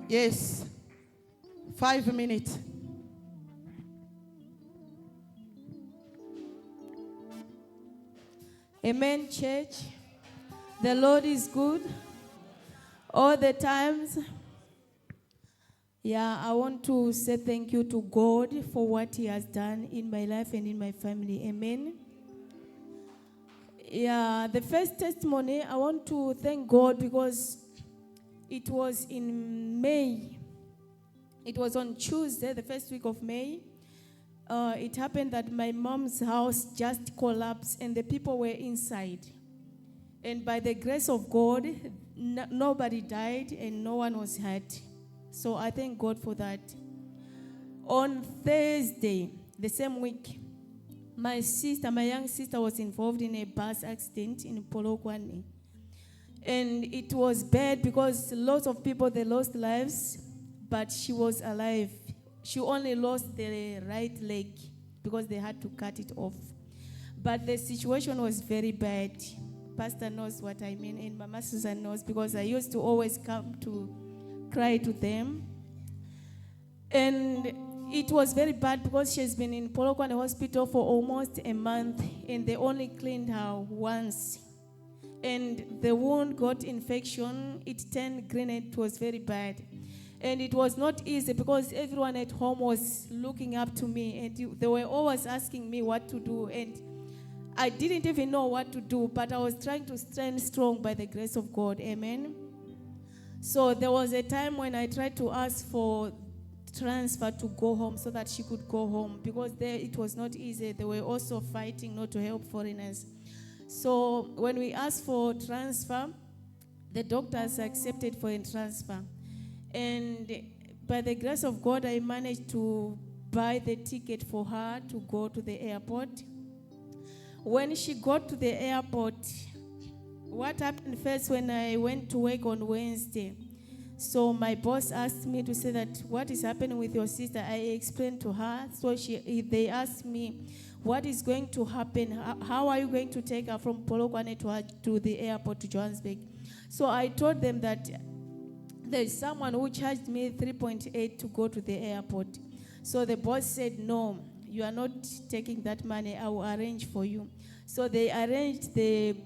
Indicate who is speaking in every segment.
Speaker 1: Yes. 5 minutes.
Speaker 2: Amen, church. The Lord is good all the times. Yeah, I want to say thank you to God for what He has done in my life and in my family. Amen. Yeah, the first testimony, I want to thank God because it was in May. It was on Tuesday, the first week of May. It happened that my mom's house just collapsed and the people were inside. And by the grace of God, nobody died and no one was hurt. So I thank God for that. On Thursday, the same week, my young sister was involved in a bus accident in Polokwane. And it was bad because lots of people, they lost lives, but she was alive. She only lost the right leg because they had to cut it off. But the situation was very bad. Pastor knows what I mean, and Mama Susan knows because I used to always come to cry to them. And it was very bad because she's been in Polokwane Hospital for almost a month, and they only cleaned her once. And the wound got infection, it turned green, and it was very bad. And it was not easy because everyone at home was looking up to me, and they were always asking me what to do. And I didn't even know what to do, but I was trying to stand strong by the grace of God. Amen. So there was a time when I tried to ask for transfer to go home so that she could go home because there it was not easy. They were also fighting not to help foreigners. So when we asked for transfer, the doctors accepted for a transfer. And by the grace of God, I managed to buy the ticket for her to go to the airport. When she got to the airport, what happened first when I went to work on Wednesday? So my boss asked me to say that, what is happening with your sister? I explained to her. So they asked me, what is going to happen? How are you going to take her from Polokwane to the airport to Johannesburg? So I told them that there's someone who charged me 3.8 to go to the airport. So the boss said, no, you are not taking that money. I will arrange for you. So they arranged the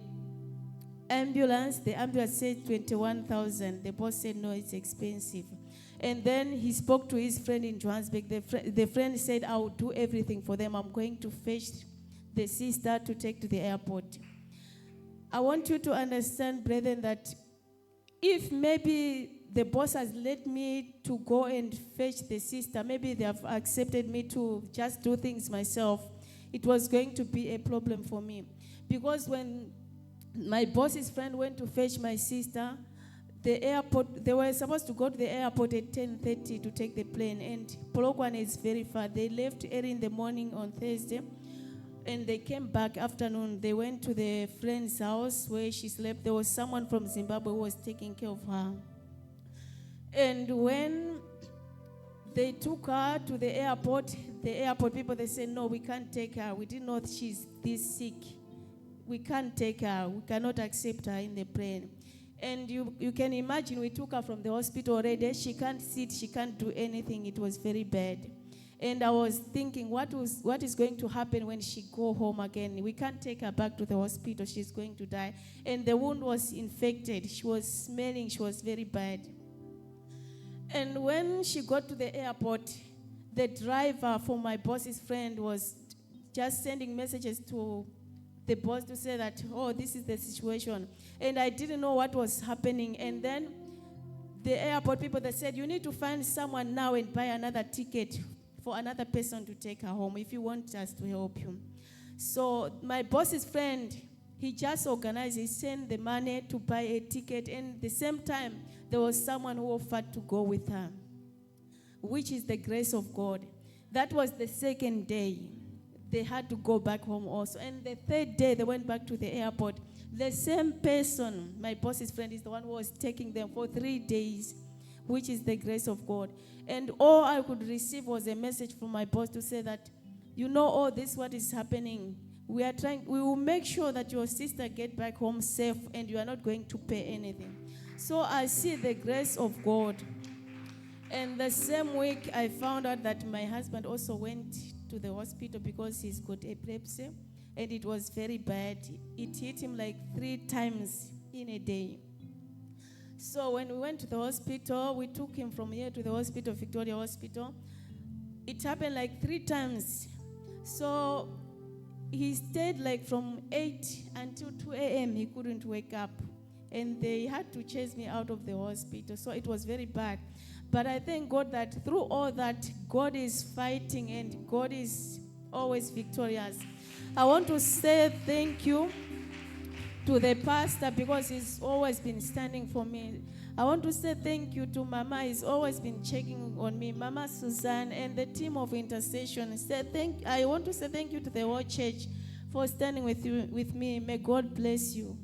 Speaker 2: ambulance. The ambulance said 21,000. The boss said, no, it's expensive. And then he spoke to his friend in Johannesburg. The friend said, I will do everything for them. I'm going to fetch the sister to take to the airport. I want you to understand, brethren, that if maybe the boss has let me to go and fetch the sister, maybe they have accepted me to just do things myself, it was going to be a problem for me. Because when my boss's friend went to fetch my sister, the airport, they were supposed to go to the airport at 10:30 to take the plane, and Polokwane is very far. They left early in the morning on Thursday, and they came back afternoon. They went to the friend's house where she slept. There was someone from Zimbabwe who was taking care of her. And when they took her to the airport people, they said, no, we can't take her. We didn't know she's this sick. We can't take her. We cannot accept her in the plane. And you can imagine, we took her from the hospital already. She can't sit. She can't do anything. It was very bad. And I was thinking, what is going to happen when she go home again? We can't take her back to the hospital. She's going to die. And the wound was infected. She was smelling. She was very bad. And when she got to the airport, the driver for my boss's friend was just sending messages to the boss to say that, oh, this is the situation. And I didn't know what was happening. And then the airport people, they said, you need to find someone now and buy another ticket for another person to take her home if you want us to help you. So my boss's friend, he just organized, he sent the money to buy a ticket, and at the same time, there was someone who offered to go with her, which is the grace of God. That was the second day. They had to go back home also. And the third day, they went back to the airport. The same person, my boss's friend, is the one who was taking them for 3 days, which is the grace of God. And all I could receive was a message from my boss to say that, you know, oh, this is what is happening. We will make sure that your sister get back home safe and you are not going to pay anything. So I see the grace of God. And the same week, I found out that my husband also went to the hospital because he's got epilepsy, and it was very bad. It hit him like 3 times in a day. So when we went to the hospital, we took him from here to the hospital, Victoria Hospital. It happened like 3 times. So he stayed like from 8 until 2 a.m. He couldn't wake up. And they had to chase me out of the hospital. So it was very bad. But I thank God that through all that, God is fighting and God is always victorious. I want to say thank you to the pastor because he's always been standing for me. I want to say thank you to Mama. He's always been checking on me. Mama Suzanne and the team of intercession. I want to say thank you to the whole church for standing with me. May God bless you.